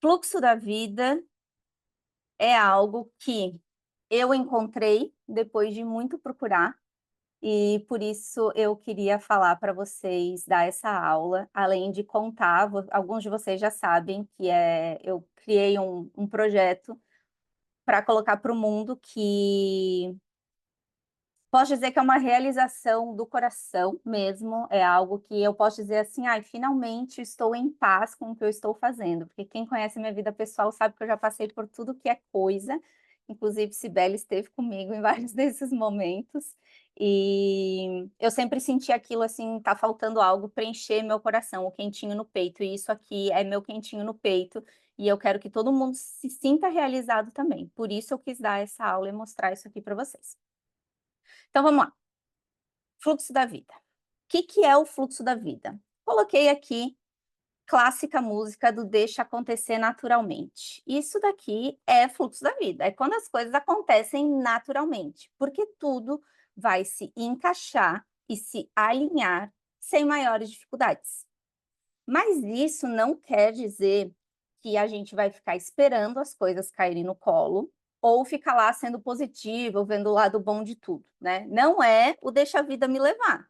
Fluxo da vida é algo que eu encontrei depois de muito procurar, e por isso eu queria falar para vocês, dar essa aula, além de contar, alguns de vocês já sabem que eu criei um projeto para colocar para o mundo que posso dizer que é uma realização do coração mesmo, é algo que eu posso dizer assim: "Ai, finalmente estou em paz com o que eu estou fazendo", porque quem conhece minha vida pessoal sabe que eu já passei por tudo que é coisa, inclusive Sibeli esteve comigo em vários desses momentos, e eu sempre senti aquilo assim, tá faltando algo, preencher meu coração, o quentinho no peito, e isso aqui é meu quentinho no peito, e eu quero que todo mundo se sinta realizado também, por isso eu quis dar essa aula e mostrar isso aqui para vocês. Então vamos lá. Fluxo da vida. O que é o fluxo da vida? Coloquei aqui clássica música do Deixa Acontecer Naturalmente. Isso daqui é fluxo da vida, é quando as coisas acontecem naturalmente, porque tudo vai se encaixar e se alinhar sem maiores dificuldades. Mas isso não quer dizer que a gente vai ficar esperando as coisas caírem no colo ou ficar lá sendo positivo, vendo o lado bom de tudo, né? Não é o deixa a vida me levar,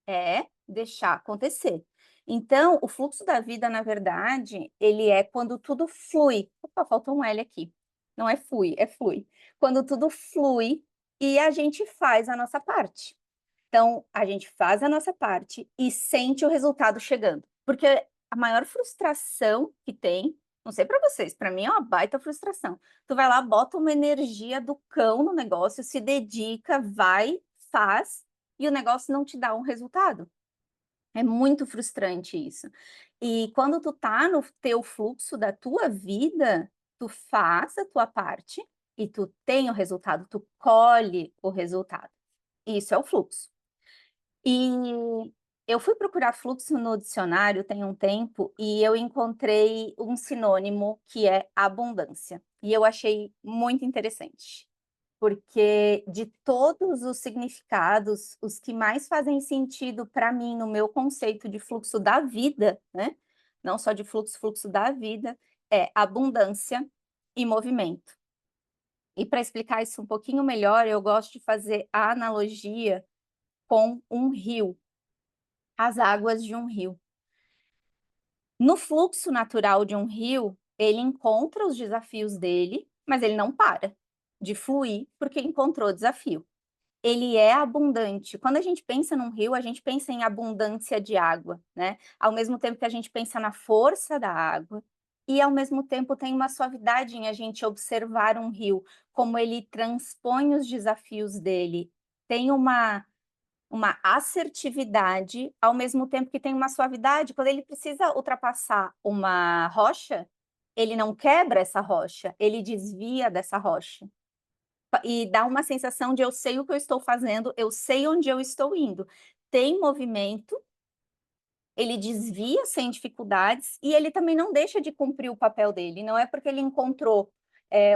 é deixar acontecer. Então, o fluxo da vida, na verdade, ele é quando tudo flui. Opa, faltou um L aqui. Não é flui, é flui. Quando tudo flui e a gente faz a nossa parte. Então, a gente faz a nossa parte e sente o resultado chegando. Porque a maior frustração que tem, não sei para vocês, para mim é uma baita frustração. Tu vai lá, bota uma energia do cão no negócio, se dedica, vai, faz, e o negócio não te dá um resultado. É muito frustrante isso. E quando tu tá no teu fluxo da tua vida, tu faz a tua parte e tu tem o resultado, tu colhe o resultado. Isso é o fluxo. E eu fui procurar fluxo no dicionário tem um tempo e eu encontrei um sinônimo que é abundância. E eu achei muito interessante, porque de todos os significados, os que mais fazem sentido para mim no meu conceito de fluxo da vida, né? Não só de fluxo, fluxo da vida, é abundância e movimento. E para explicar isso um pouquinho melhor, eu gosto de fazer a analogia com um rio, as águas de um rio. No fluxo natural de um rio, ele encontra os desafios dele, mas ele não para de fluir porque encontrou desafio. Ele é abundante. Quando a gente pensa num rio, a gente pensa em abundância de água, né? Ao mesmo tempo que a gente pensa na força da água, e ao mesmo tempo tem uma suavidade em a gente observar um rio, como ele transpõe os desafios dele. Tem uma assertividade, ao mesmo tempo que tem uma suavidade. Quando ele precisa ultrapassar uma rocha, ele não quebra essa rocha, ele desvia dessa rocha. E dá uma sensação de eu sei o que eu estou fazendo, eu sei onde eu estou indo. Tem movimento, ele desvia sem dificuldades e ele também não deixa de cumprir o papel dele. Não é porque ele encontrou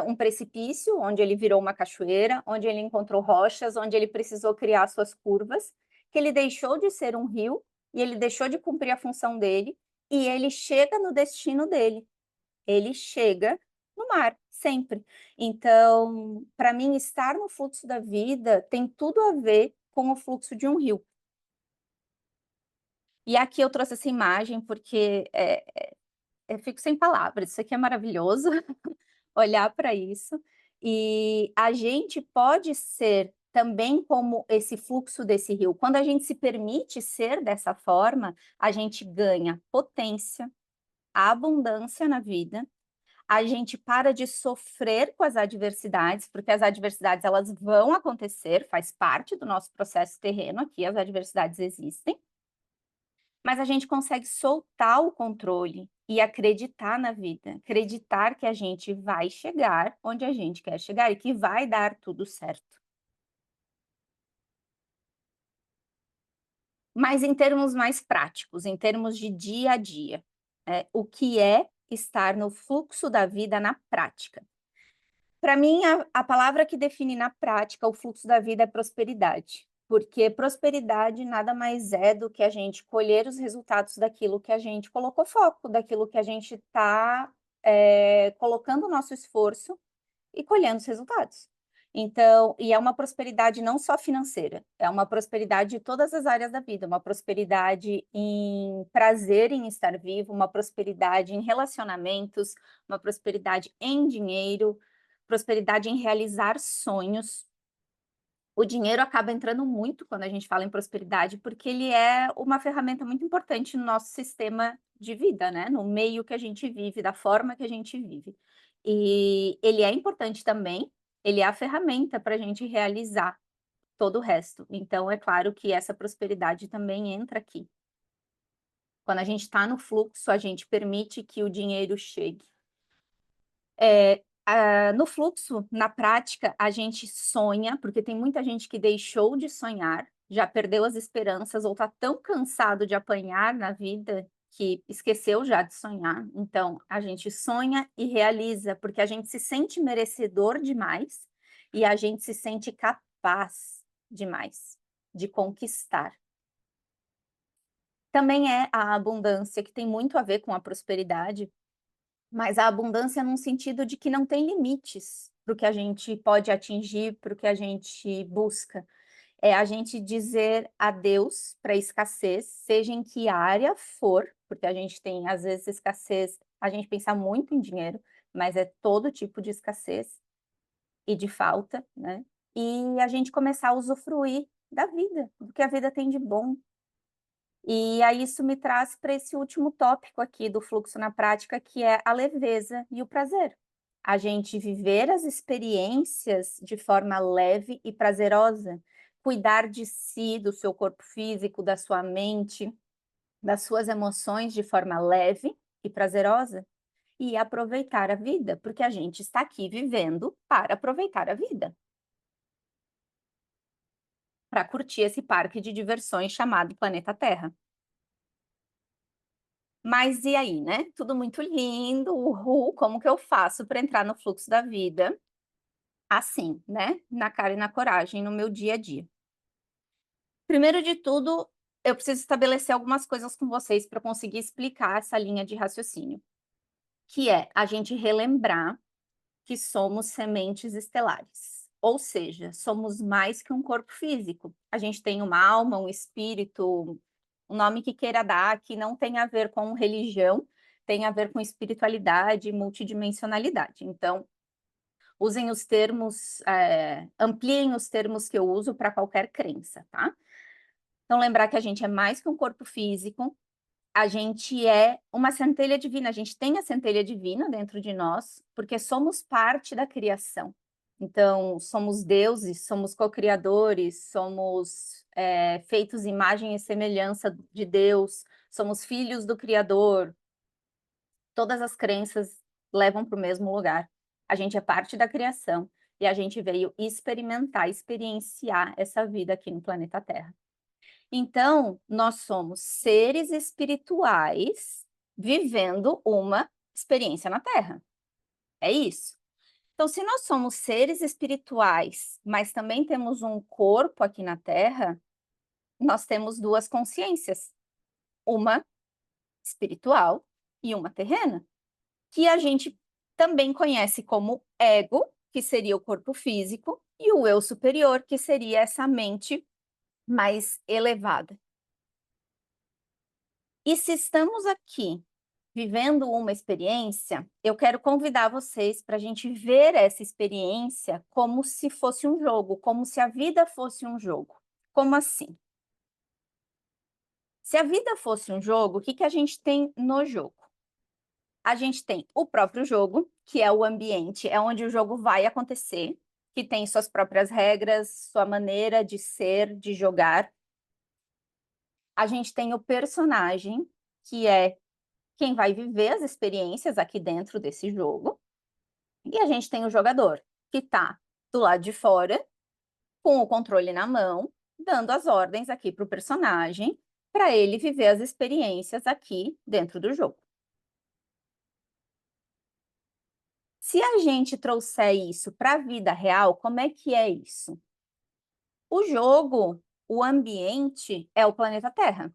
um precipício, onde ele virou uma cachoeira, onde ele encontrou rochas, onde ele precisou criar suas curvas, que ele deixou de ser um rio e ele deixou de cumprir a função dele e ele chega no destino dele. Ele chega no mar, sempre. Então, para mim, estar no fluxo da vida tem tudo a ver com o fluxo de um rio. E aqui eu trouxe essa imagem porque eu fico sem palavras. Isso aqui é maravilhoso, olhar para isso. E a gente pode ser também como esse fluxo desse rio. Quando a gente se permite ser dessa forma, a gente ganha potência, abundância na vida. A gente para de sofrer com as adversidades, porque as adversidades elas vão acontecer, faz parte do nosso processo terreno aqui, as adversidades existem. Mas a gente consegue soltar o controle e acreditar na vida, acreditar que a gente vai chegar onde a gente quer chegar e que vai dar tudo certo. Mas em termos mais práticos, em termos de dia a dia, o que é estar no fluxo da vida na prática? Para mim, a palavra que define na prática o fluxo da vida é prosperidade, porque prosperidade nada mais é do que a gente colher os resultados daquilo que a gente colocou foco, daquilo que a gente está colocando o nosso esforço e colhendo os resultados. Então, e é uma prosperidade não só financeira, é uma prosperidade de todas as áreas da vida, uma prosperidade em prazer em estar vivo, uma prosperidade em relacionamentos, uma prosperidade em dinheiro, prosperidade em realizar sonhos. O dinheiro acaba entrando muito quando a gente fala em prosperidade, porque ele é uma ferramenta muito importante no nosso sistema de vida, né, no meio que a gente vive, da forma que a gente vive. E ele é importante também, ele é a ferramenta para a gente realizar todo o resto. Então é claro que essa prosperidade também entra aqui. Quando a gente está no fluxo, a gente permite que o dinheiro chegue. No fluxo, na prática, a gente sonha, porque tem muita gente que deixou de sonhar, já perdeu as esperanças ou está tão cansado de apanhar na vida que esqueceu já de sonhar. Então, a gente sonha e realiza, porque a gente se sente merecedor demais e a gente se sente capaz demais de conquistar. Também é a abundância, que tem muito a ver com a prosperidade, mas a abundância num sentido de que não tem limites para o que a gente pode atingir, para o que a gente busca. É a gente dizer adeus para a escassez, seja em que área for, porque a gente tem, às vezes, escassez, a gente pensa muito em dinheiro, mas é todo tipo de escassez e de falta, né? E a gente começar a usufruir da vida, do que a vida tem de bom. E aí isso me traz para esse último tópico aqui do fluxo na prática, que é a leveza e o prazer. A gente viver as experiências de forma leve e prazerosa, cuidar de si, do seu corpo físico, da sua mente, das suas emoções de forma leve e prazerosa, e aproveitar a vida, porque a gente está aqui vivendo para aproveitar a vida, para curtir esse parque de diversões chamado planeta Terra. Mas e aí, né? Tudo muito lindo, uhul, como que eu faço para entrar no fluxo da vida? Assim, né? Na cara e na coragem, no meu dia a dia. Primeiro de tudo, eu preciso estabelecer algumas coisas com vocês para conseguir explicar essa linha de raciocínio, que é a gente relembrar que somos sementes estelares. Ou seja, somos mais que um corpo físico. A gente tem uma alma, um espírito, o nome que queira dar, que não tem a ver com religião, tem a ver com espiritualidade e multidimensionalidade. Então, usem os termos, ampliem os termos que eu uso para qualquer crença, tá? Então, lembrar que a gente é mais que um corpo físico, a gente é uma centelha divina, a gente tem a centelha divina dentro de nós, porque somos parte da criação. Então, somos deuses, somos co-criadores, somos feitos imagem e semelhança de Deus, somos filhos do Criador. Todas as crenças levam para o mesmo lugar. A gente é parte da criação e a gente veio experimentar, experienciar essa vida aqui no planeta Terra. Então, nós somos seres espirituais vivendo uma experiência na Terra. É isso. Então, se nós somos seres espirituais, mas também temos um corpo aqui na Terra, nós temos duas consciências, uma espiritual e uma terrena, que a gente também conhece como ego, que seria o corpo físico, e o eu superior, que seria essa mente mais elevada. E se estamos aqui vivendo uma experiência, eu quero convidar vocês para a gente ver essa experiência como se fosse um jogo, como se a vida fosse um jogo. Como assim? Se a vida fosse um jogo, o que que a gente tem no jogo? A gente tem o próprio jogo, que é o ambiente, é onde o jogo vai acontecer, que tem suas próprias regras, sua maneira de ser, de jogar. A gente tem o personagem, que é quem vai viver as experiências aqui dentro desse jogo. E a gente tem o jogador, que está do lado de fora, com o controle na mão, dando as ordens aqui para o personagem, para ele viver as experiências aqui dentro do jogo. Se a gente trouxer isso para a vida real, como é que é isso? O jogo, o ambiente, é o planeta Terra.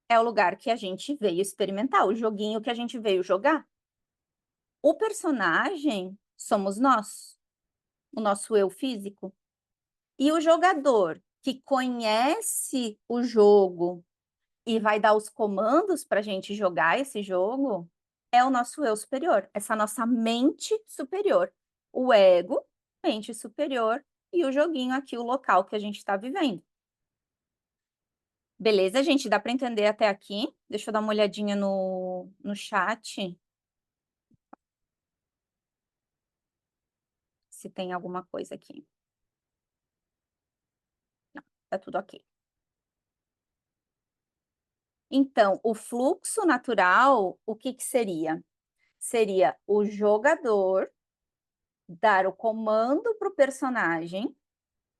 É o lugar que a gente veio experimentar, o joguinho que a gente veio jogar. O personagem somos nós, o nosso eu físico. E o jogador que conhece o jogo e vai dar os comandos para a gente jogar esse jogo, é o nosso eu superior, essa nossa mente superior. O ego, mente superior, e o joguinho aqui, o local que a gente está vivendo. Beleza, gente? Dá para entender até aqui? Deixa eu dar uma olhadinha no chat, se tem alguma coisa aqui. Não, tá tudo ok. Então, o fluxo natural, o que que seria? Seria o jogador dar o comando para o personagem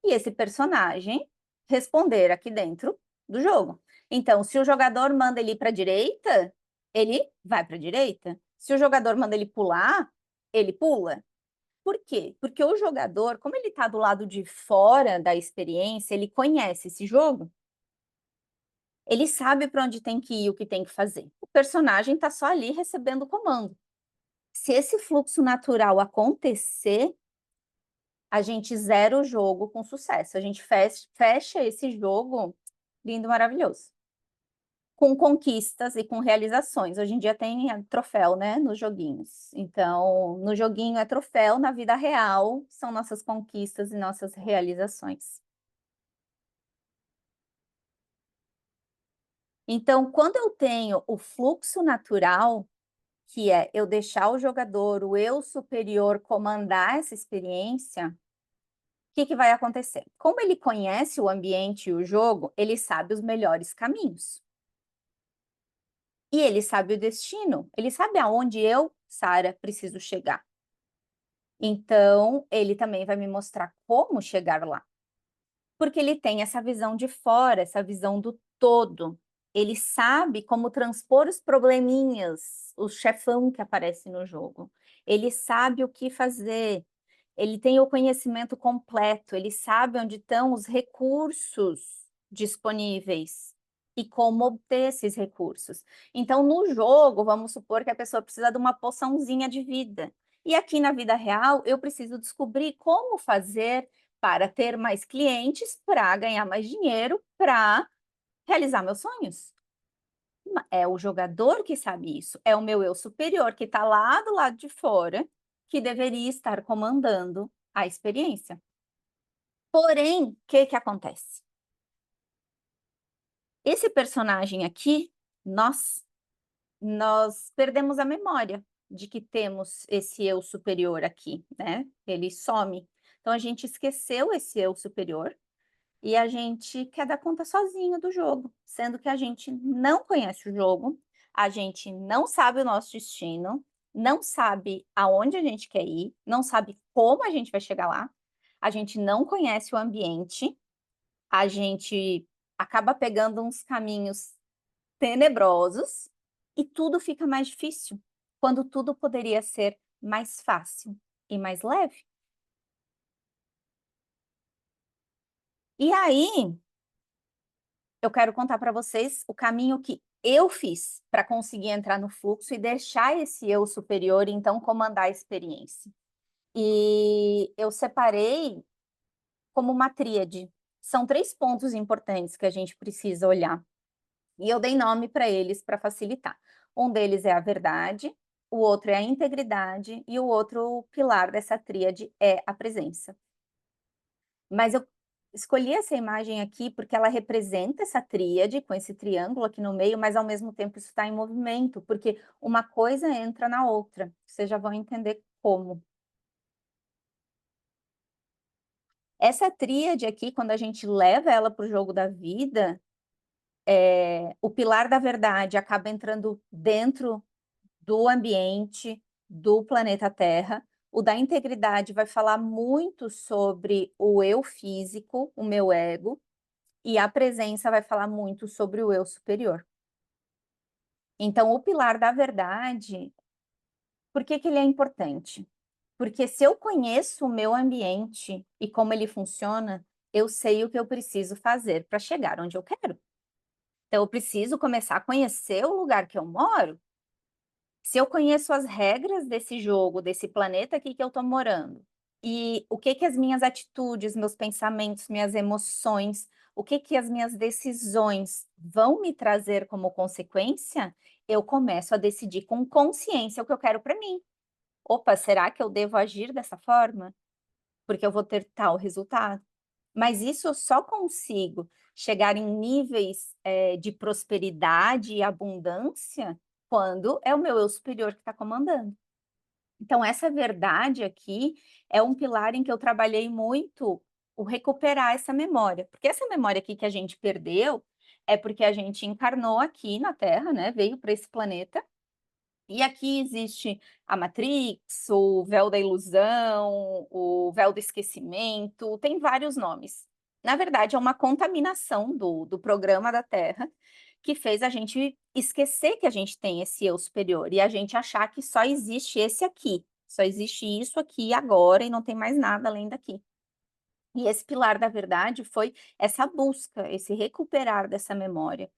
e esse personagem responder aqui dentro do jogo. Então, se o jogador manda ele ir para a direita, ele vai para a direita. Se o jogador manda ele pular, ele pula. Por quê? Porque o jogador, como ele está do lado de fora da experiência, ele conhece esse jogo, ele sabe para onde tem que ir, o que tem que fazer. O personagem está só ali recebendo o comando. Se esse fluxo natural acontecer, a gente zera o jogo com sucesso. A gente fecha esse jogo lindo, maravilhoso. Com conquistas e com realizações. Hoje em dia tem troféu, né, nos joguinhos. Então, no joguinho é troféu, na vida real são nossas conquistas e nossas realizações. Então, quando eu tenho o fluxo natural, que é eu deixar o jogador, o eu superior, comandar essa experiência, o que que vai acontecer? Como ele conhece o ambiente e o jogo, ele sabe os melhores caminhos. E ele sabe o destino, ele sabe aonde eu, Sara, preciso chegar. Então, ele também vai me mostrar como chegar lá. Porque ele tem essa visão de fora, essa visão do todo. Ele sabe como transpor os probleminhas, o chefão que aparece no jogo. Ele sabe o que fazer. Ele tem o conhecimento completo, ele sabe onde estão os recursos disponíveis e como obter esses recursos. Então, no jogo, vamos supor que a pessoa precisa de uma poçãozinha de vida. E aqui na vida real, eu preciso descobrir como fazer para ter mais clientes, para ganhar mais dinheiro, para realizar meus sonhos. É o jogador que sabe isso, é o meu eu superior que está lá do lado de fora, que deveria estar comandando a experiência. Porém, o que que acontece? Esse personagem aqui, nós perdemos a memória de que temos esse eu superior aqui, né? Ele some. Então, a gente esqueceu esse eu superior e a gente quer dar conta sozinho do jogo, sendo que a gente não conhece o jogo, a gente não sabe o nosso destino, não sabe aonde a gente quer ir, não sabe como a gente vai chegar lá, a gente não conhece o ambiente, a gente acaba pegando uns caminhos tenebrosos e tudo fica mais difícil, quando tudo poderia ser mais fácil e mais leve. E aí, eu quero contar para vocês o caminho que eu fiz para conseguir entrar no fluxo e deixar esse eu superior, então, comandar a experiência. E eu separei como uma tríade. São 3 pontos importantes que a gente precisa olhar. E eu dei nome para eles para facilitar. Um deles é a verdade, o outro é a integridade e o outro pilar dessa tríade é a presença. Mas eu escolhi essa imagem aqui porque ela representa essa tríade, com esse triângulo aqui no meio, mas ao mesmo tempo isso está em movimento, porque uma coisa entra na outra. Vocês já vão entender como. Essa tríade aqui, quando a gente leva ela para o jogo da vida, o pilar da verdade acaba entrando dentro do ambiente, do planeta Terra. O da integridade vai falar muito sobre o eu físico, o meu ego, e a presença vai falar muito sobre o eu superior. Então, o pilar da verdade, por que que ele é importante? Porque se eu conheço o meu ambiente e como ele funciona, eu sei o que eu preciso fazer para chegar onde eu quero. Então, eu preciso começar a conhecer o lugar que eu moro Se eu conheço as regras desse jogo, desse planeta aqui que eu estou morando, e o que que as minhas atitudes, meus pensamentos, minhas emoções, o que que as minhas decisões vão me trazer como consequência, eu começo a decidir com consciência o que eu quero para mim. Opa, será que eu devo agir dessa forma? Porque eu vou ter tal resultado. Mas isso eu só consigo chegar em níveis, de prosperidade e abundância quando é o meu eu superior que está comandando. Então essa verdade aqui é um pilar em que eu trabalhei muito o recuperar essa memória, porque essa memória aqui que a gente perdeu, é porque a gente encarnou aqui na Terra, né, veio para esse planeta e aqui existe a Matrix, o véu da ilusão, o véu do esquecimento, tem vários nomes. Na verdade, é uma contaminação do programa da Terra, que fez a gente esquecer que a gente tem esse eu superior e a gente achar que só existe esse aqui, só existe isso aqui agora e não tem mais nada além daqui. E esse pilar da verdade foi essa busca, esse recuperar dessa memória.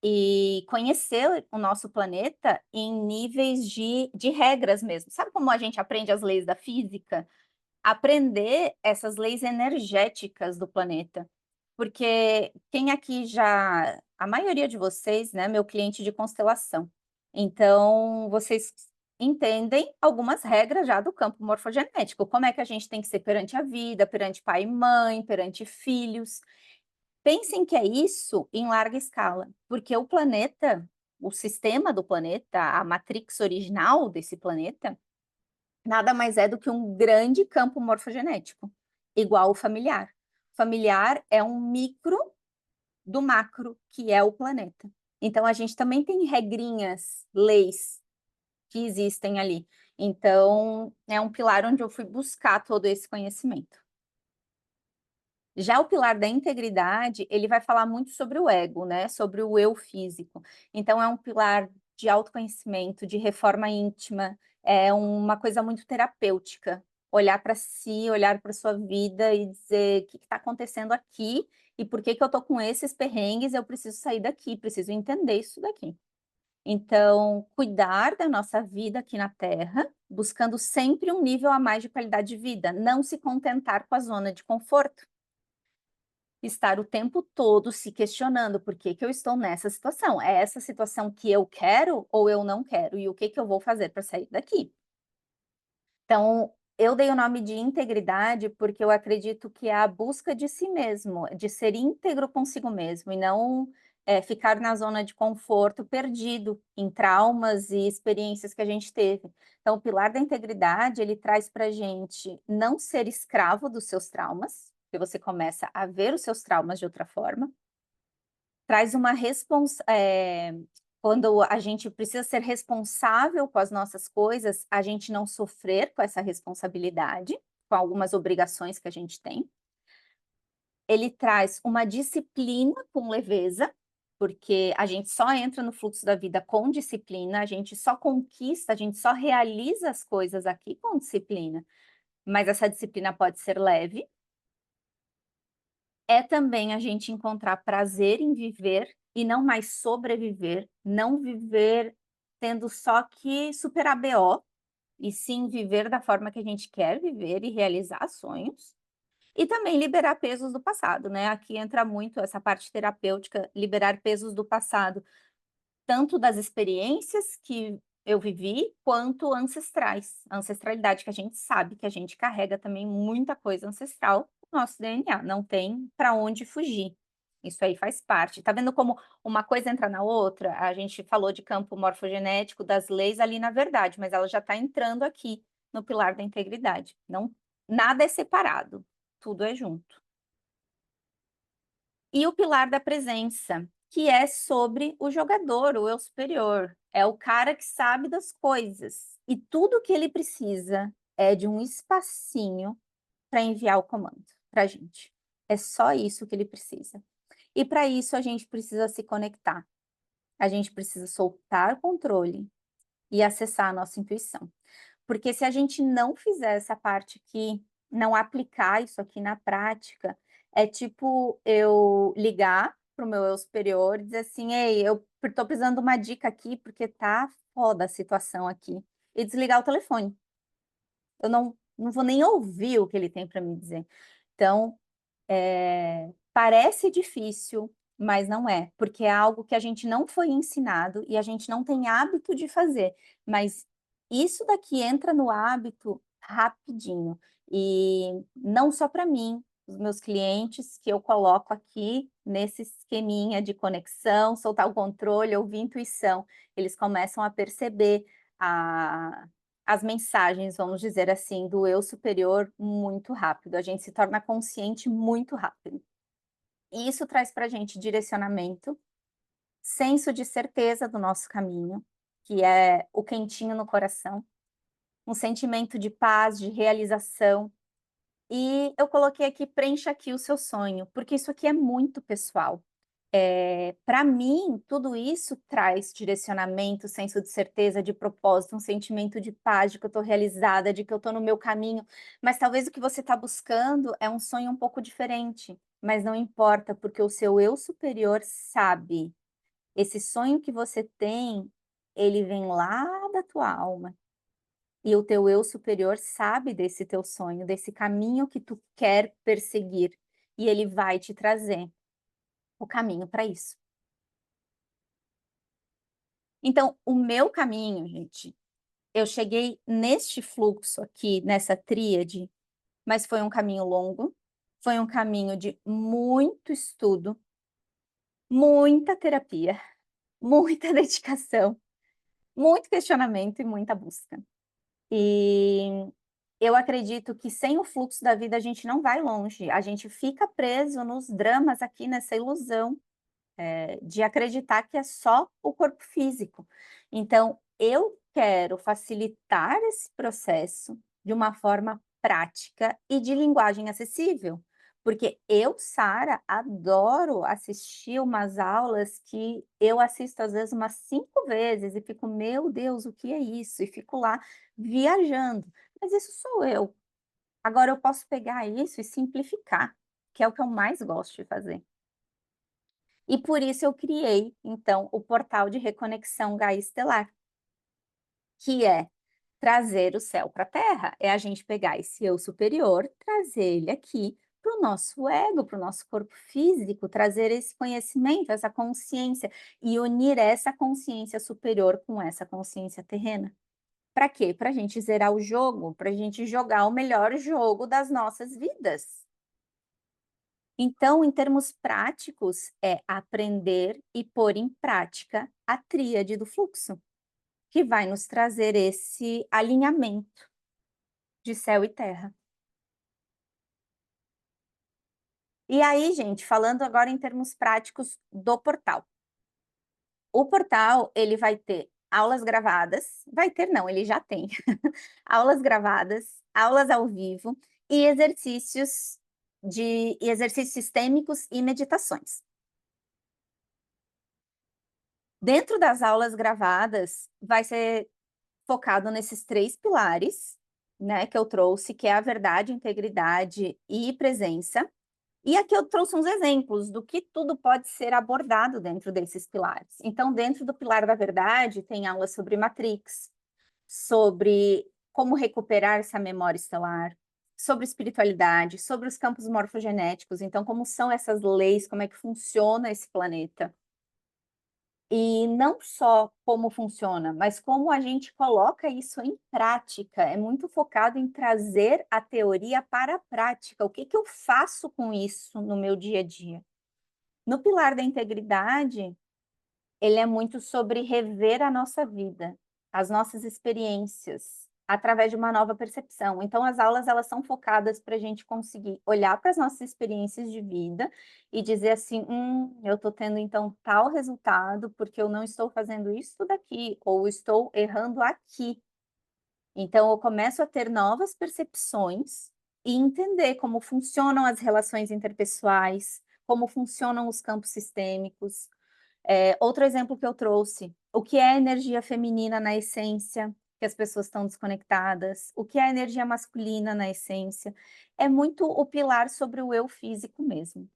E conhecer o nosso planeta em níveis de regras mesmo. Sabe como a gente aprende as leis da física? Aprender essas leis energéticas do planeta. Porque quem aqui já a maioria de vocês, né, meu cliente de constelação. Então, vocês entendem algumas regras já do campo morfogenético, como é que a gente tem que ser perante a vida, perante pai e mãe, perante filhos. Pensem que é isso em larga escala, porque o planeta, o sistema do planeta, a matrix original desse planeta, nada mais é do que um grande campo morfogenético, igual o familiar. O familiar é um micro do macro, que é o planeta. Então, a gente também tem regrinhas, leis que existem ali. Então, é um pilar onde eu fui buscar todo esse conhecimento. Já o pilar da integridade, ele vai falar muito sobre o ego, né? Sobre o eu físico. Então, é um pilar de autoconhecimento, de reforma íntima, é uma coisa muito terapêutica. Olhar para si, olhar para sua vida e dizer o que está acontecendo aqui e por que que eu estou com esses perrengues, eu preciso sair daqui, preciso entender isso daqui. Então, cuidar da nossa vida aqui na Terra, buscando sempre um nível a mais de qualidade de vida, não se contentar com a zona de conforto. Estar o tempo todo se questionando por que que eu estou nessa situação. É essa situação que eu quero ou eu não quero? E o que que eu vou fazer para sair daqui? Então, eu dei o nome de integridade porque eu acredito que é a busca de si mesmo, de ser íntegro consigo mesmo e não ficar na zona de conforto, perdido em traumas e experiências que a gente teve. Então, o pilar da integridade, ele traz para a gente não ser escravo dos seus traumas, porque você começa a ver os seus traumas de outra forma. Traz uma quando a gente precisa ser responsável com as nossas coisas, a gente não sofrer com essa responsabilidade, com algumas obrigações que a gente tem. Ele traz uma disciplina com leveza, porque a gente só entra no fluxo da vida com disciplina, a gente só conquista, a gente só realiza as coisas aqui com disciplina, mas essa disciplina pode ser leve. É também a gente encontrar prazer em viver e não mais sobreviver, não viver tendo só que superar BO, e sim viver da forma que a gente quer viver e realizar sonhos. E também liberar pesos do passado, né? Aqui entra muito essa parte terapêutica, liberar pesos do passado, tanto das experiências que eu vivi, quanto ancestrais. A ancestralidade, que a gente sabe que a gente carrega também muita coisa ancestral no nosso DNA, não tem para onde fugir. Isso aí faz parte. Tá vendo como uma coisa entra na outra? A gente falou de campo morfogenético, das leis ali na verdade, mas ela já está entrando aqui no pilar da integridade. Não, nada é separado, tudo é junto. E o pilar da presença, que é sobre o jogador, o eu superior. É o cara que sabe das coisas. E tudo que ele precisa é de um espacinho para enviar o comando para a gente. É só isso que ele precisa. E para isso a gente precisa se conectar. A gente precisa soltar o controle e acessar a nossa intuição. Porque se a gente não fizer essa parte aqui, não aplicar isso aqui na prática, é tipo eu ligar para o meu eu superior e dizer assim: "Ei, eu tô precisando de uma dica aqui, porque tá foda a situação aqui", e desligar o telefone. Eu não vou nem ouvir o que ele tem para me dizer. Então, parece difícil, mas não é, porque é algo que a gente não foi ensinado e a gente não tem hábito de fazer, mas isso daqui entra no hábito rapidinho. E não só para mim, os meus clientes que eu coloco aqui nesse esqueminha de conexão, soltar o controle, ouvir intuição, eles começam a perceber a as mensagens, vamos dizer assim, do eu superior muito rápido, a gente se torna consciente muito rápido. E isso traz para a gente direcionamento, senso de certeza do nosso caminho, que é o quentinho no coração, um sentimento de paz, de realização. E eu coloquei aqui: "Preencha aqui o seu sonho", porque isso aqui é muito pessoal. Pra mim, tudo isso traz direcionamento, senso de certeza, de propósito, um sentimento de paz, de que eu estou realizada, de que eu estou no meu caminho, mas talvez o que você está buscando é um sonho um pouco diferente, mas não importa, porque o seu eu superior sabe. Esse sonho que você tem, ele vem lá da tua alma, e o teu eu superior sabe desse teu sonho, desse caminho que tu quer perseguir, e ele vai te trazer o caminho para isso. Então, o meu caminho, gente, eu cheguei neste fluxo aqui, nessa tríade, mas foi um caminho longo, foi um caminho de muito estudo, muita terapia, muita dedicação, muito questionamento e muita busca. E eu acredito que sem o fluxo da vida a gente não vai longe, a gente fica preso nos dramas aqui nessa ilusão de acreditar que é só o corpo físico. Então, eu quero facilitar esse processo de uma forma prática e de linguagem acessível, porque eu, Sara, adoro assistir umas aulas que eu assisto às vezes umas 5 vezes e fico: "Meu Deus, o que é isso?" E fico lá viajando, mas isso sou eu. Agora eu posso pegar isso e simplificar, que é o que eu mais gosto de fazer. E por isso eu criei, então, o portal de reconexão Gaia Estelar, que é trazer o céu para a terra, é a gente pegar esse eu superior, trazer ele aqui para o nosso ego, para o nosso corpo físico, trazer esse conhecimento, essa consciência e unir essa consciência superior com essa consciência terrena. Para quê? Para a gente zerar o jogo, para a gente jogar o melhor jogo das nossas vidas. Então, em termos práticos, é aprender e pôr em prática a tríade do fluxo, que vai nos trazer esse alinhamento de céu e terra. E aí, gente, falando agora em termos práticos do portal. O portal, ele vai ter aulas gravadas, vai ter não, ele já tem, aulas gravadas, aulas ao vivo e exercícios sistêmicos e meditações. Dentro das aulas gravadas, vai ser focado nesses 3 pilares, né, que eu trouxe, que é a verdade, integridade e presença. E aqui eu trouxe uns exemplos do que tudo pode ser abordado dentro desses pilares. Então, dentro do pilar da verdade, tem aulas sobre Matrix, sobre como recuperar essa memória estelar, sobre espiritualidade, sobre os campos morfogenéticos, então como são essas leis, como é que funciona esse planeta. E não só como funciona, mas como a gente coloca isso em prática, é muito focado em trazer a teoria para a prática. O que que eu faço com isso no meu dia a dia? No pilar da integridade, ele é muito sobre rever a nossa vida, as nossas experiências, através de uma nova percepção. Então, as aulas elas são focadas para a gente conseguir olhar para as nossas experiências de vida e dizer assim: eu estou tendo então tal resultado porque eu não estou fazendo isso daqui, ou estou errando aqui. Então, eu começo a ter novas percepções e entender como funcionam as relações interpessoais, como funcionam os campos sistêmicos. Outro exemplo que eu trouxe, o que é energia feminina na essência, que as pessoas estão desconectadas, o que é energia masculina na essência, é muito o pilar sobre o eu físico mesmo.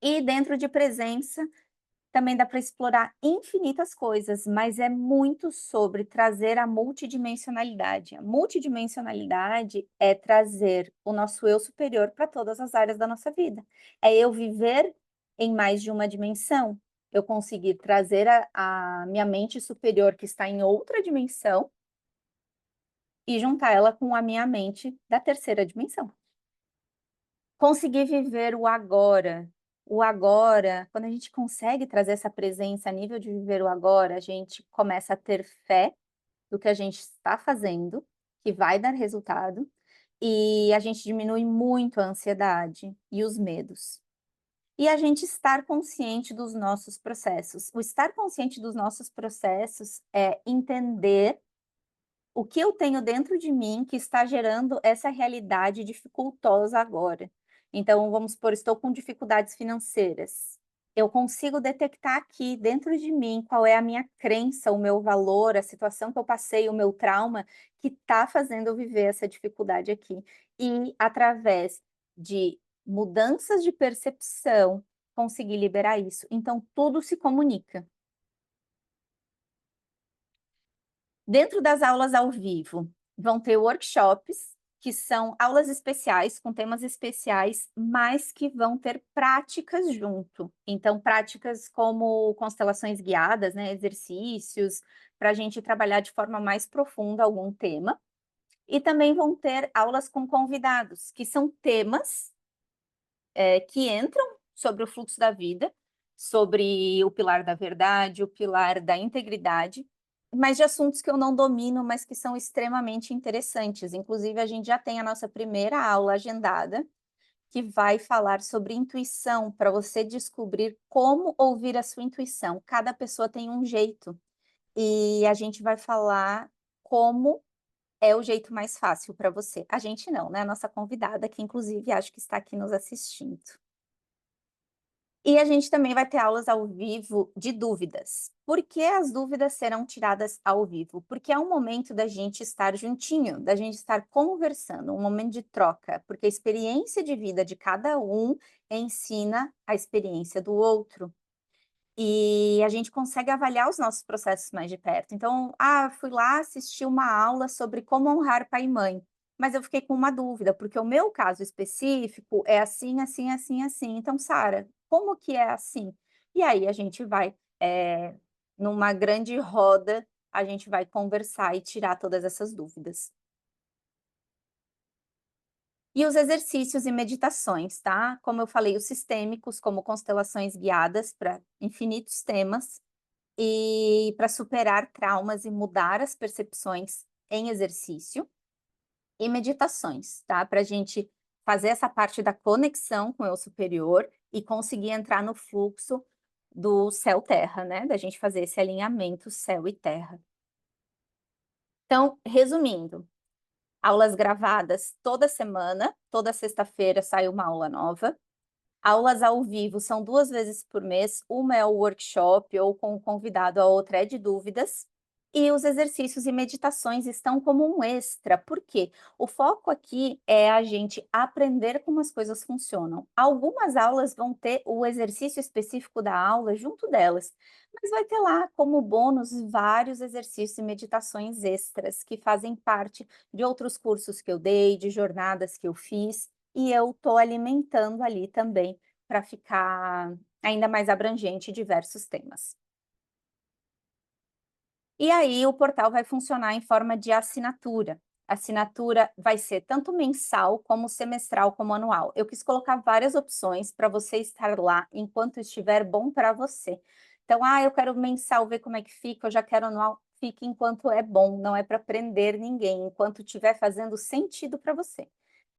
E dentro de presença, também dá para explorar infinitas coisas, mas é muito sobre trazer a multidimensionalidade. A multidimensionalidade é trazer o nosso eu superior para todas as áreas da nossa vida. É eu viver em mais de uma dimensão, eu conseguir trazer a minha mente superior que está em outra dimensão e juntar ela com a minha mente da terceira dimensão. Conseguir viver o agora. O agora, quando a gente consegue trazer essa presença a nível de viver o agora, a gente começa a ter fé do que a gente está fazendo, que vai dar resultado, e a gente diminui muito a ansiedade e os medos. E a gente estar consciente dos nossos processos. O estar consciente dos nossos processos é entender o que eu tenho dentro de mim que está gerando essa realidade dificultosa agora. Então, vamos supor, estou com dificuldades financeiras. Eu consigo detectar aqui dentro de mim qual é a minha crença, o meu valor, a situação que eu passei, o meu trauma, que está fazendo eu viver essa dificuldade aqui. E através de mudanças de percepção, conseguir liberar isso. Então, tudo se comunica. Dentro das aulas ao vivo, vão ter workshops, que são aulas especiais, com temas especiais, mas que vão ter práticas junto. Então, práticas como constelações guiadas, né, exercícios, para a gente trabalhar de forma mais profunda algum tema. E também vão ter aulas com convidados, que são temas que entram sobre o fluxo da vida, sobre o pilar da verdade, o pilar da integridade, mas de assuntos que eu não domino, mas que são extremamente interessantes. Inclusive, a gente já tem a nossa primeira aula agendada, que vai falar sobre intuição, para você descobrir como ouvir a sua intuição. Cada pessoa tem um jeito, e a gente vai falar como é o jeito mais fácil para você. A gente não, né? A nossa convidada, que inclusive acho que está aqui nos assistindo. E a gente também vai ter aulas ao vivo de dúvidas. Por que as dúvidas serão tiradas ao vivo? Porque é um momento da gente estar juntinho, da gente estar conversando, um momento de troca, porque a experiência de vida de cada um ensina a experiência do outro. E a gente consegue avaliar os nossos processos mais de perto. Então, fui lá assistir uma aula sobre como honrar pai e mãe, mas eu fiquei com uma dúvida, porque o meu caso específico é assim, assim, assim, assim. Então, Sara, como que é assim? E aí a gente vai, numa grande roda, a gente vai conversar e tirar todas essas dúvidas. E os exercícios e meditações, tá? Como eu falei, os sistêmicos, como constelações guiadas para infinitos temas, e para superar traumas e mudar as percepções em exercício e meditações, tá? Para a gente fazer essa parte da conexão com o eu superior e conseguir entrar no fluxo do céu-terra, né? Da gente fazer esse alinhamento céu e terra. Então, resumindo, aulas gravadas toda semana, toda sexta-feira sai uma aula nova. Aulas ao vivo são 2 vezes por mês, uma é o workshop ou com o convidado, a outra é de dúvidas. E os exercícios e meditações estão como um extra, por quê? O foco aqui é a gente aprender como as coisas funcionam. Algumas aulas vão ter o exercício específico da aula junto delas, mas vai ter lá como bônus vários exercícios e meditações extras que fazem parte de outros cursos que eu dei, de jornadas que eu fiz, e eu estou alimentando ali também para ficar ainda mais abrangente diversos temas. E aí o portal vai funcionar em forma de assinatura. A assinatura vai ser tanto mensal, como semestral, como anual. Eu quis colocar várias opções para você estar lá enquanto estiver bom para você. Então, eu quero mensal, ver como é que fica, eu já quero anual. Fique enquanto é bom, não é para prender ninguém, enquanto estiver fazendo sentido para você.